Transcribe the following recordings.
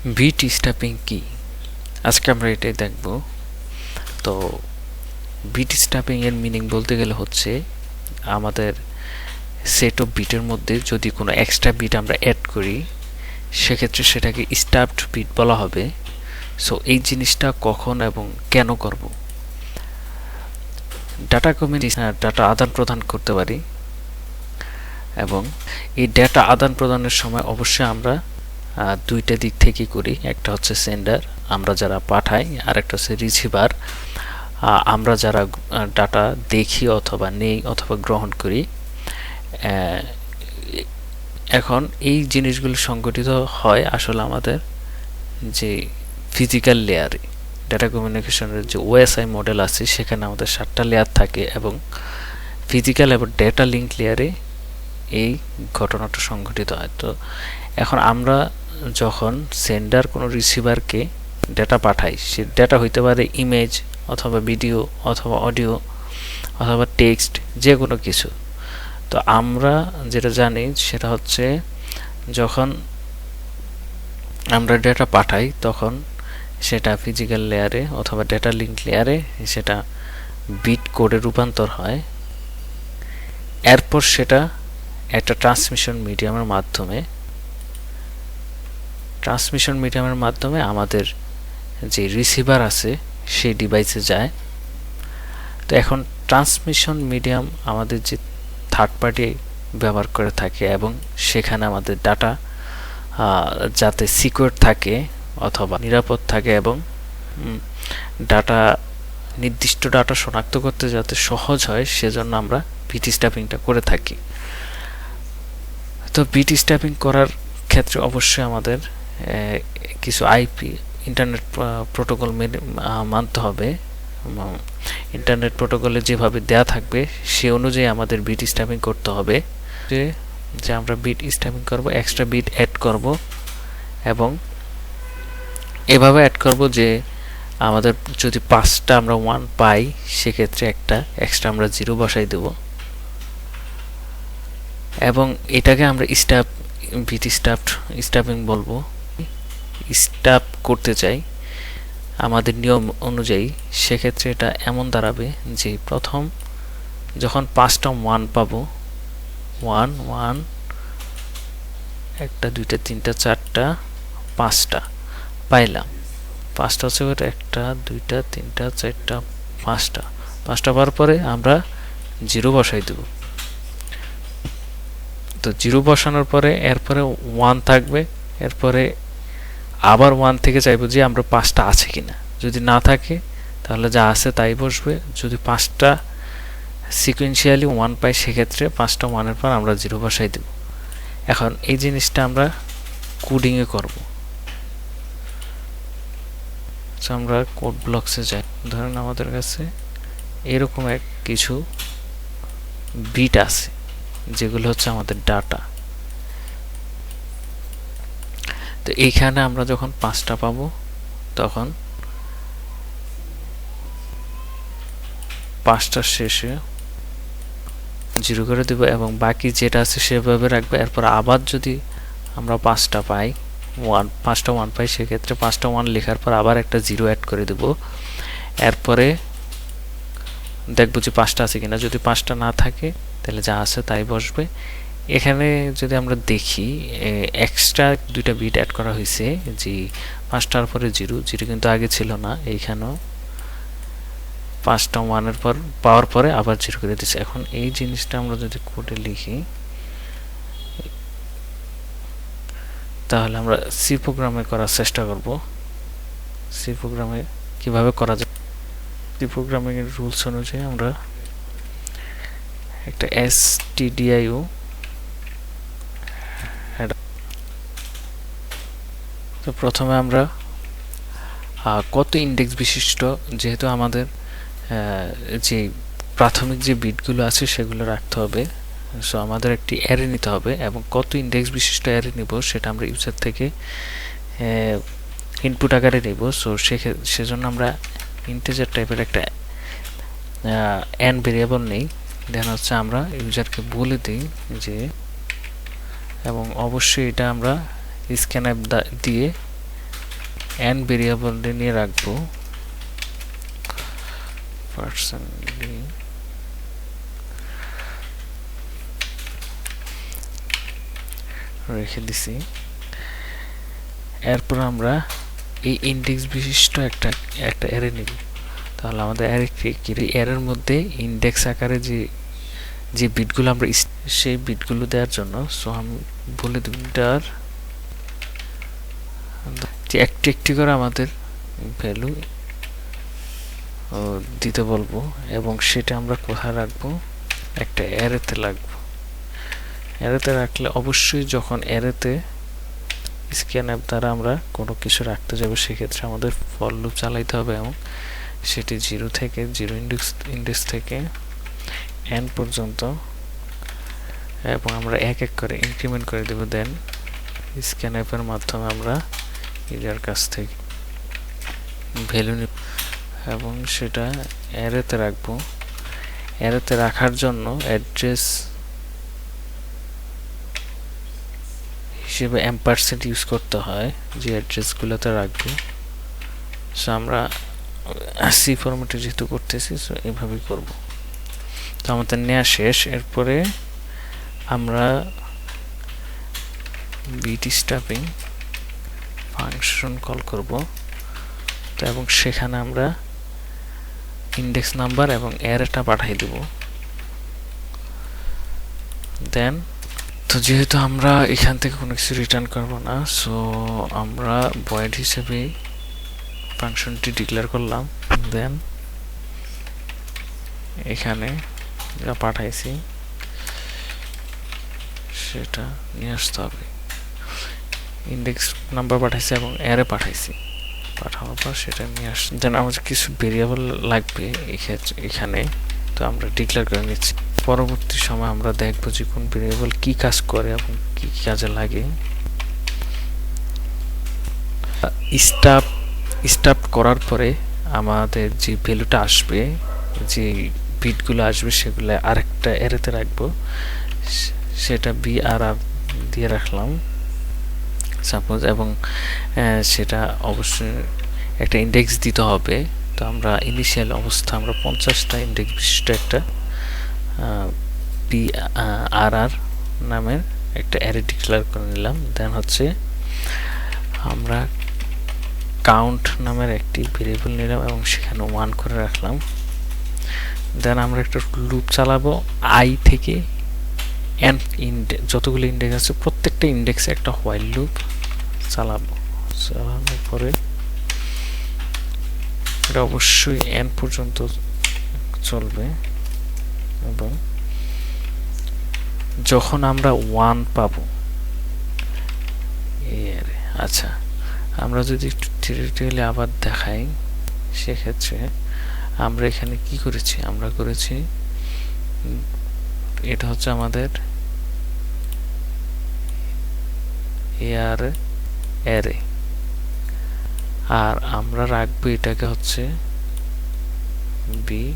Bit stuffing কি, আজকে আমরা এটাই দেখব। তো বিট স্ট্যাপিং এর মিনিং বলতে গেলে হচ্ছে আমাদের সেট অফ বিটের মধ্যে যদি কোনো এক্সট্রা বিট আমরা অ্যাড করি সেক্ষেত্রে সেটাকে স্ট্যাপড বিট বলা হবে। সো এই জিনিসটা কখন এবং কেন করব? ডাটা ডাটা আদান প্রদান করতে পারি এবং এই ডাটা আদান প্রদানের সময় অবশ্যই আমরা দুইটা দিক থেকে করি। একটা হচ্ছে সেন্ডার, আমরা যারা পাঠাই, আর একটা হচ্ছে রিসিভার, আমরা যারা ডাটা দেখি অথবা নেই অথবা গ্রহণ করি। এখন এই জিনিসগুলো সংগঠিত হয় আসলে আমাদের যে ফিজিক্যাল লেয়ারে। ডাটা কমিউনিকেশনের যে ওএসআই মডেল আছে সেখানে আমাদের 7টা লেয়ার থাকে এবং ফিজিক্যাল এবং ডেটা লিঙ্ক লেয়ারে এই ঘটনাটা সংঘটিত হয়। তো এখন আমরা যখন সেন্ডার কোনো রিসিভারকে ডেটা পাঠাই, সে ডেটা হইতে পারে ইমেজ অথবা ভিডিও অথবা অডিও অথবা টেক্সট, যে কোনো কিছু। তো আমরা যেটা জানি সেটা হচ্ছে যখন আমরা ডেটা পাঠাই তখন সেটা ফিজিক্যাল লেয়ারে অথবা ডেটা লিঙ্ক লেয়ারে সেটা বিট কোডে রূপান্তর হয়। এরপর সেটা একটা ট্রান্সমিশন মিডিয়ামের মাধ্যমে আমাদের যে রিসিভার আছে সেই ডিভাইসে যায়। তো এখন ট্রান্সমিশন মিডিয়াম আমাদের যে থার্ড পার্টি ব্যবহার করে থাকে এবং সেখানে আমাদের ডাটা যাতে সিকিউর থাকে অথবা নিরাপদ থাকে এবং ডাটা নির্দিষ্ট ডাটা শনাক্ত করতে যাতে সহজ হয় সেজন্য আমরা বিট স্ট্যাপিংটা করে থাকি। তো বিট স্ট্যাপিং করার ক্ষেত্রে অবশ্যই আমাদের কিছু আইপি ইন্টারনেট প্রোটোকল মানতে হবে। ইন্টারনেট প্রোটোকলে যেভাবে দেয়া থাকবে সে অনুযায়ী আমাদের বিট স্ট্যাপিং করতে হবে। যে আমরা বিট স্ট্যাপিং করব, এক্সট্রা বিট অ্যাড করব এবং এভাবে অ্যাড করব যে আমাদের যদি 5টা আমরা 1 পাই সেক্ষেত্রে একটা এক্সট্রা আমরা 0 বসাই দেব এবং এটাকে আমরা বিট স্ট্যাপিং বলবো। স্ট্যাপ করতে চাই আমাদের নিয়ম অনুযায়ী, সেক্ষেত্রে এটা এমন দাঁড়াবে যে প্রথম যখন 5টা 1 পাবো, 1 1 1 2 3 4 5টা পাইলাম। 5টা হচ্ছে 1 2 3 4 5টা পাওয়ার পরে আমরা 0 বসাই দেব। তো 0 বসানোর পরে এরপরে 1 থাকবে, এরপরে আবার 1 থেকে চাইবো যে আমরা 5টা আছে কিনা। যদি না থাকে তাহলে যা আছে তাই বসবে। যদি 5টা সিকুয়েন্সিয়ালি 1 পাই সেক্ষেত্রে 5টা 1-এর পর আমরা 0 বসাই দেব। এখন এই জিনিসটা আমরা কোডিংয়ে করব। আমরা কোড ব্লকসে যাই। ধরেন আমাদের কাছে এরকম কিছু বিট আছে যেগুলো হচ্ছে আমাদের ডাটা। তো এইখানে আমরা যখন 5টা পাবো তখন 5টার শেষে 0 করে দেব এবং বাকি যেটা আছে সেভাবে রাখবো। এরপর আবার যদি আমরা 5টা পাই, 5টা 1 পাই, সেক্ষেত্রে 5টা 1 লেখার পর আবার একটা 0 অ্যাড করে দেব। এরপরে দেখবো যে 5টা আছে কিনা। যদি 5টা না থাকে তাহলে যা আছে তাই বসবে। এখানে যদি আমরা দেখি এক্সট্রা 2টা বিট অ্যাড করা হয়েছে, যে 5টার পরে 0 কিন্তু আগে ছিল না। এইখানেও 5টা 1-এর পর পাওয়ার পরে আবার 0 করে দিচ্ছে। এখন এই জিনিসটা আমরা যদি কোডে লিখি তাহলে আমরা সি প্রোগ্রামে করার চেষ্টা করব। সি প্রোগ্রামে কিভাবে করা যায়, সি প্রোগ্রামিং এর রুলস অনুযায়ী আমরা একটা stdio তো প্রথমে আমরা কত ইন্ডেক্স বিশিষ্ট, যেহেতু আমাদের যে প্রাথমিক যে বিটগুলো আছে সেগুলো রাখতে হবে। সো আমাদের একটি অ্যারে নিতে হবে এবং কত ইন্ডেক্স বিশিষ্ট অ্যারে নিব সেটা আমরা ইউজার থেকে ইনপুট আকারে নেব। সো সেজন্য আমরা ইন্টিজার টাইপের একটা n ভেরিয়েবল নেই। দেন হচ্ছে আমরা ইউজারকে বলে দিই যে, এবং অবশ্যই এটা আমরা স্ক্যানফ দিয়ে n ভেরিয়েবল নিয়ে রাখবো পার্সেন্টলি রেখে দিছি। এরপর আমরা এই ইন্ডেক্স বিশিষ্ট একটা অ্যারে নিব। তাহলে আমাদের অ্যারের মধ্যে ইন্ডেক্স আকারে যে বিটগুলো আমরা সেই বিটগুলো দেওয়ার জন্য সো আমি বলে দেব এটার যে একটি করে আমাদের ভ্যালু দিতে বলবো এবং সেটা আমরা কোথায় রাখবো, একটা অ্যারেতে রাখবো। অ্যারেতে রাখলে অবশ্যই যখন অ্যারেতে স্ক্যানএফ দ্বারা আমরা কোনো কিছু রাখতে যাব সেক্ষেত্রে আমাদের ফর লুপ চালাইতে হবে এবং সেটি 0 থেকে 0 ইন্ডেক্স থেকে n পর্যন্ত এবং আমরা এক এক করে ইনক্রিমেন্ট করে দেব। দেন স্ক্যানএফ এর মাধ্যমে আমরা এর কাছ থেকে ভ্যালু নিব এবং সেটা অ্যারেতে রাখবো। অ্যারেতে রাখার জন্য অ্যাড্রেস হিসেবে এম্পারসেন্ট ইউজ করতে হয় যে অ্যাড্রেসগুলোতে রাখবো। সো আমরা সি ফরম্যাটে যেহেতু করতেছি সো এভাবেই করব। তো আমাদের নেওয়া শেষ। এরপরে আমরা বিট স্টাফিং ফাংশন কল করব। তো এবং সেখানে আমরা ইন্ডেক্স নাম্বার এবং অ্যারেটা পাঠিয়ে দেব। দেন তো যেহেতু আমরা এখান থেকে কোনো কিছু রিটার্ন করব না সো আমরা ভয়েড হিসেবে ফাংশনটি ডিক্লেয়ার করলাম। দেন এখানে যা পাঠাইছি সেটা নিয়ে আসতে হবে। ইন্ডেক্স নাম্বার পাঠাইছি এবং অ্যারে পাঠাইছি, পাঠানোর পর সেটা নিয়ে আস। দেন আমাদের কিছু ভেরিয়েবল লাগবে এখানে, তো আমরা ডিক্লেয়ার করে নিচ্ছি। পরবর্তী সময় আমরা দেখব যে কোন ভেরিয়েবল কি কাজ করে এবং কি কাজে লাগে। স্টাফ করার পরে আমাদের যে ভ্যালুটা আসবে, যে বিটগুলো আসবে সেগুলো আরেকটা অ্যারেতে রাখবো। সেটা BRR দিয়ে রাখলাম সাপোজ এবং সেটা অবশ্যই একটা ইন্ডেক্স দিতে হবে। তো আমরা ইনিশিয়াল অবস্থা আমরা 50টা ইন্ডেক্স বিশিষ্ট একটা BRR নামের একটা অ্যারে ডিক্লেয়ার করে নিলাম। দেন হচ্ছে আমরা কাউন্ট নামের একটি ভেরিয়েবল নিলাম এবং সেখানে 1 করে রাখলাম। দেন আমরা একটা লুপ চালাবো i থেকে n যতগুলো ইন্ডেক্স আছে প্রত্যেকটা ইন্ডেক্সে একটা হোয়াইল লুপ চালাবো। চালানোর পরে এটা অবশ্যই n পর্যন্ত চলবে এবং যখন আমরা 1 পাবো আচ্ছা আমরা যদি একটু ডিটেইলে আবার দেখাই সেক্ষেত্রে আমরা এখানে কি করেছি, আমরা করেছি এটা হচ্ছে আমাদের অ্যারে আর আমরা রাখবো এটাকে হচ্ছে BRR।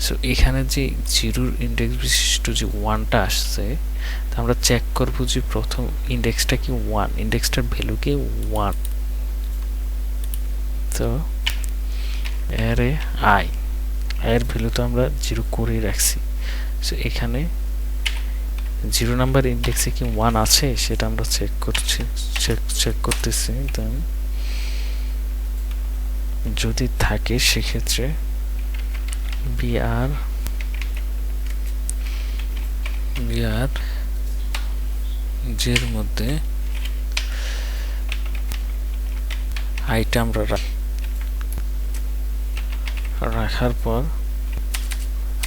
সো এখানে যে 0 ইন্ডেক্স বিশিষ্ট যে 1টা আসছে তা আমরা চেক করব যে প্রথম ইন্ডেক্সটা কি 1, ইন্ডেক্সটার ভ্যালু কি 1। তো অ্যারে i এর ভ্যালু তো আমরা 0 করেই রাখছি। সো এখানে 0 নাম্বার ইন্ডেক্সে কি 1 আছে সেটা আমরা চেক করতেছি। দেন যদি থাকে সেক্ষেত্রে BR এর মধ্যে আইটা আমরা রাখার পর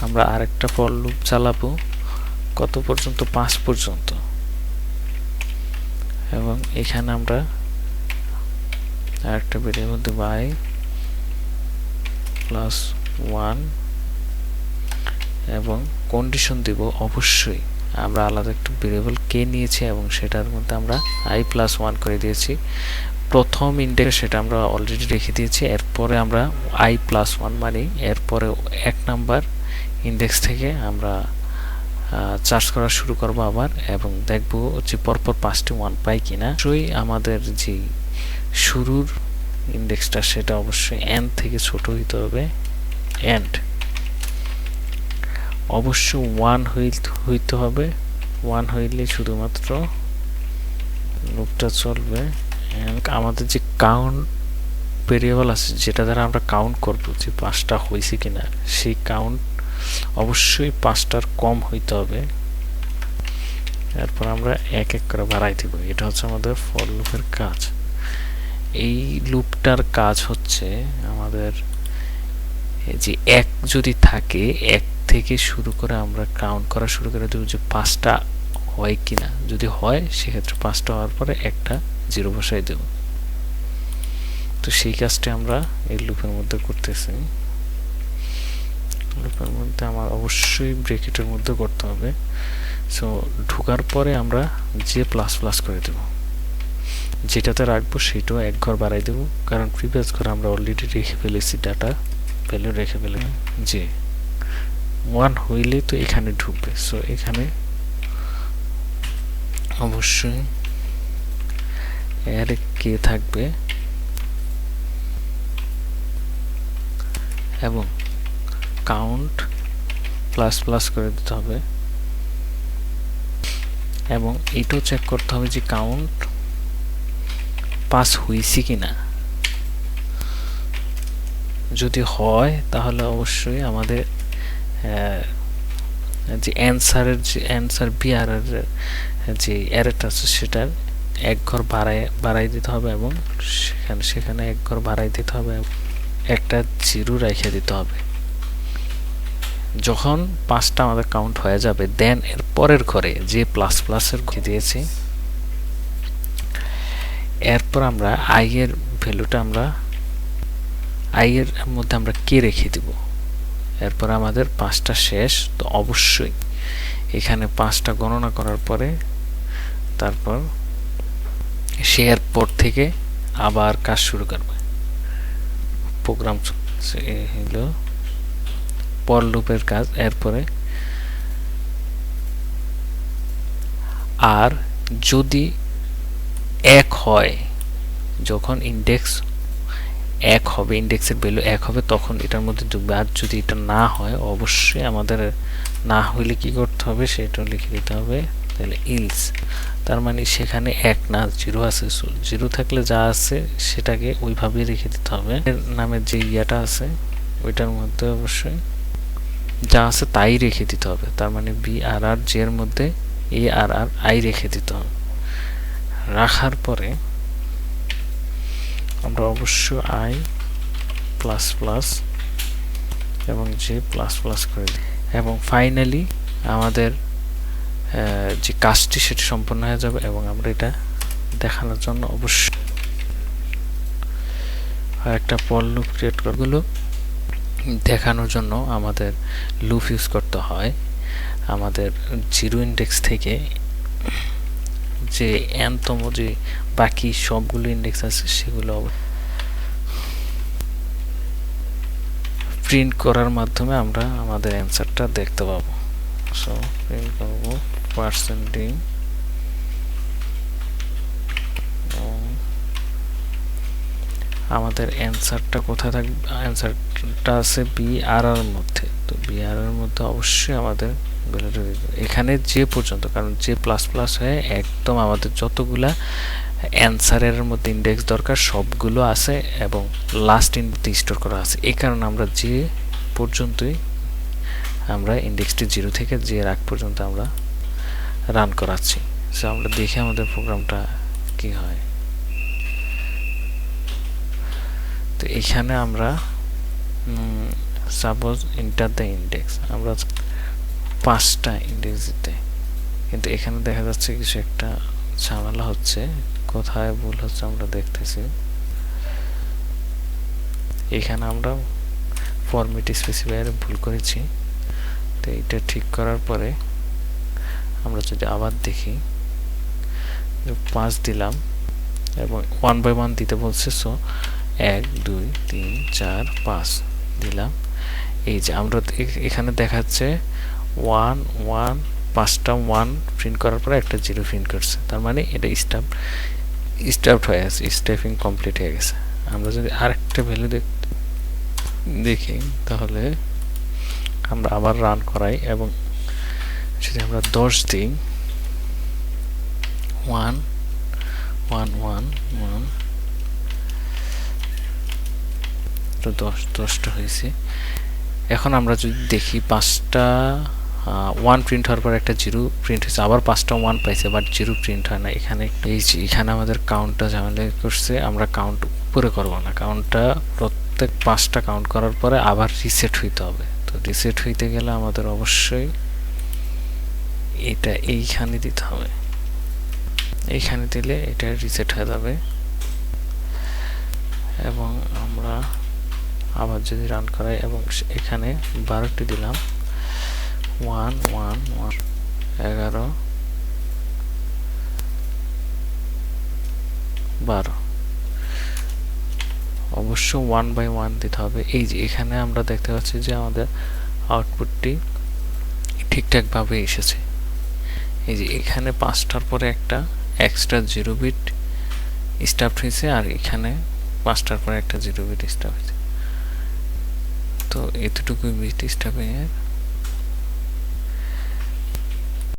আমরা আরেকটা ফর লুপ চালাবো কত পর্যন্ত, 5 পর্যন্ত এবং এখানে আমরা আরেকটা ভেরিয়েবল দেব i +1 এবং কন্ডিশন দেব অবশ্যই আমরা আলাদা একটা ভেরিয়েবল কে নিয়েছি এবং সেটার মধ্যে আমরা i+1 করে দিয়েছি। প্রথম ইন্ডেক্স সেটা আমরা অলরেডি রেখে দিয়েছি। এরপরে আমরা i+1 মানে এরপরে 1 নাম্বার ইন্ডেক্স থেকে আমরা চার্জ করা শুরু করব আবার, এবং দেখব যে পরপর 5টি 1 পাই কিনা। অবশ্যই আমাদের যে শুরুর ইন্ডেক্সটা সেটা অবশ্যই n থেকে ছোট হইতে হবে। এন্ড অবশ্যই 1 হইতে হবে। 1 হইলে শুধুমাত্র লুপটা চলবে। আমাদের যে কাউন্ট ভেরিয়েবল আছে যেটা দ্বারা আমরা কাউন্ট করব যে 5টা হয়েছে কিনা, সেই কাউন্ট অবশ্যই 5টার কম হইতে হবে। এরপর আমরা এক এক করে বাড়াই দিব। এটা হচ্ছে আমাদের ফর লুপের কাজ। এই লুপটার কাজ হচ্ছে আমাদের যে 1 যদি থাকে, 1 থেকে শুরু করে আমরা কাউন্ট করা শুরু করে দেব যে 5টা হয় কিনা। যদি হয় সেক্ষেত্রে 5টা হওয়ার পরে একটা 0 বসাই দেব। তো সেই কাজটি আমরা এই লুপের মধ্যে করতেছি। লুপের মধ্যে আমার অবশ্যই ব্র্যাকেটের মধ্যে করতে হবে। সো ঢোকার পরে আমরা যে প্লাস প্লাস করে দেব, যেটাতে রাখবো সেটাও এক ঘর বাড়াই দেব, কারণ প্রিভিয়াস ঘর আমরা অলরেডি রেখে ফেলেছি, ডাটা ভ্যালু রেখে ফেলে। যে 1 হইলে তো এখানে ঢুকবে। সো এখানে অবশ্যই এর কে থাকবে এবং কাউন্ট প্লাস প্লাস করে দিতে হবে, এবং এটাও চেক করতে হবে যে কাউন্ট পাস হয়েছে কিনা। যদি হয় তাহলে অবশ্যই আমাদের যে অ্যান্সার বিআর এর যে অ্যারেটা আছে সেটার এক ঘর বাড়াই দিতে হবে, এবং সেখানে এক ঘর বাড়াই দিতে হবে, একটা 0 রেখে দিতে হবে। যখন 5টা আমাদের কাউন্ট হয়ে যাবে, দেন এর পরের ঘরে যে প্লাস প্লাসের ঘর দিয়েছি, এরপর আমরা আই এর ভ্যালুটা আমরা আই এর মধ্যে আমরা কে রেখে দিব। এরপর আমাদের 5টা শেষ। তো অবশ্যই এখানে 5টা গণনা করার পরে তারপর সে এরপর থেকে আবার কাজ শুরু করবে। প্রোগ্রাম হলো ফর লুপের কাজ। এরপরে আর যদি 1 হয়, যখন ইন্ডেক্স 1 হবে, ইন্ডেক্সের ভ্যালু 1 হবে, তখন এটার মধ্যে ঢুকবে। আর যদি এটা না হয়, অবশ্যই আমাদের না হইলে কি করতে হবে সেটা লিখে দিতে হবে, তাহলে ইলস। তার মানে সেখানে 1 না 0 আছে। 0 থাকলে যা আছে সেটাকে ওইভাবেই রেখে দিতে হবে। এর নামে যে ইয়াটা আছে ওইটার মধ্যে অবশ্যই যা আছে তাই রেখে দিতে হবে। তার মানে বি আর আর জে এর মধ্যে এ আর আর আই রেখে দিতে হবে। রাখার পরে আমরা অবশ্য আই প্লাস প্লাস এবং জে প্লাস প্লাস করে দিই, এবং ফাইনালি আমাদের যে কাজটি সেটি সম্পন্ন হয়ে যাবে। এবং আমরা এটা দেখানোর জন্য অবশ্যই একটা ফর লুপ ক্রিয়েট করগুলো দেখানোর জন্য আমাদের লুপ ইউজ করতে হয়। আমাদের 0 ইন্ডেক্স থেকে যে nতম যে বাকি সবগুলো ইন্ডেক্স আছে সেগুলো প্রিন্ট করার মাধ্যমে আমরা আমাদের অ্যান্সারটা দেখতে পাবো। সো প্রিন্ট করব %d আমাদের অ্যান্সারটা কোথায় থাকবে, অ্যান্সারটা আছে বিআর এর মধ্যে। তো বিআর এর মধ্যে অবশ্যই আমাদের এখানে যে পর্যন্ত, কারণ যে প্লাস প্লাস হয়ে একদম আমাদের যতগুলা অ্যান্সারের মধ্যে ইন্ডেক্স দরকার সবগুলো আছে, এবং লাস্ট ইন্ডেক্সে স্টোর করা আছে। এই কারণে আমরা যে পর্যন্তই আমরা ইন্ডেক্সটি 0 থেকে যে আগ পর্যন্ত আমরা রান করাচ্ছি। সো আমরা দেখি আমাদের প্রোগ্রামটা কি হয়। তো এখানে আমরা সাপোজ এন্টার দ্য ইন্ডেক্স, আমরা 5টা ইন্ডেক্স দিতে, কিন্তু এখানে দেখা যাচ্ছে কিছু একটা ঝামেলা হচ্ছে। কোথায় ভুল হচ্ছে আমরা দেখতেছি। এখানে আমরা ফরম্যাট স্পেসিফায়ারে ভুল করেছি। তো এটা ঠিক করার পরে আমরা যদি আবার দেখি 5 দিলাম এবং 1 বাই 1 দিতে বলছে। সো 1 2 3 4 5 দিলাম। এই যে আমরা এখানে দেখাচ্ছে 1 1 5টা 1 প্রিন্ট করার পরে একটা 0 প্রিন্ট করছে, তার মানে এটা স্টাফড হয়ে আছে, স্টাফিং কমপ্লিট হয়ে গেছে। আমরা যদি আরেকটা ভ্যালু দেখি তাহলে আমরা আবার রান করাই এবং যদি আমরা 10 দিই 1 1 1 1 তো 10টা হয়েছে। এখন আমরা যদি দেখি 5টা 1 প্রিন্ট হওয়ার পর একটা 0 প্রিন্ট হয়েছে, আবার 5টা 1 পাইছে বাট 0 প্রিন্ট হয় না। এখানে আমাদের কাউন্টটা ঝামেলা করছে, আমরা কাউন্ট উপরে করব না, কাউন্টটা প্রত্যেক 5টা কাউন্ট করার পরে আবার রিসেট হইতে হবে। তো রিসেট হইতে গেলে আমাদের অবশ্যই এটা এইখানে দিতে হবে, এইখানে দিলে এটা রিসেট হয়ে যাবে। এবং আমরা আবার যদি রান করাই এবং এখানে 12টি দিলাম 1 1 1 11 12, অবশ্য 1/1 দিতে হবে। এই যে এখানে আমরা দেখতে পাচ্ছি যে আমাদের আউটপুটটি ঠিকঠাকভাবে এসেছে। এই যে এখানে 5টার পরে একটা এক্সট্রা 0 বিট স্টাফড হয়েছে আর এখানে 5টার পরে একটা 0 বিট স্টাফ হয়েছে। তো এতটুকুই বিট স্টাফিং এর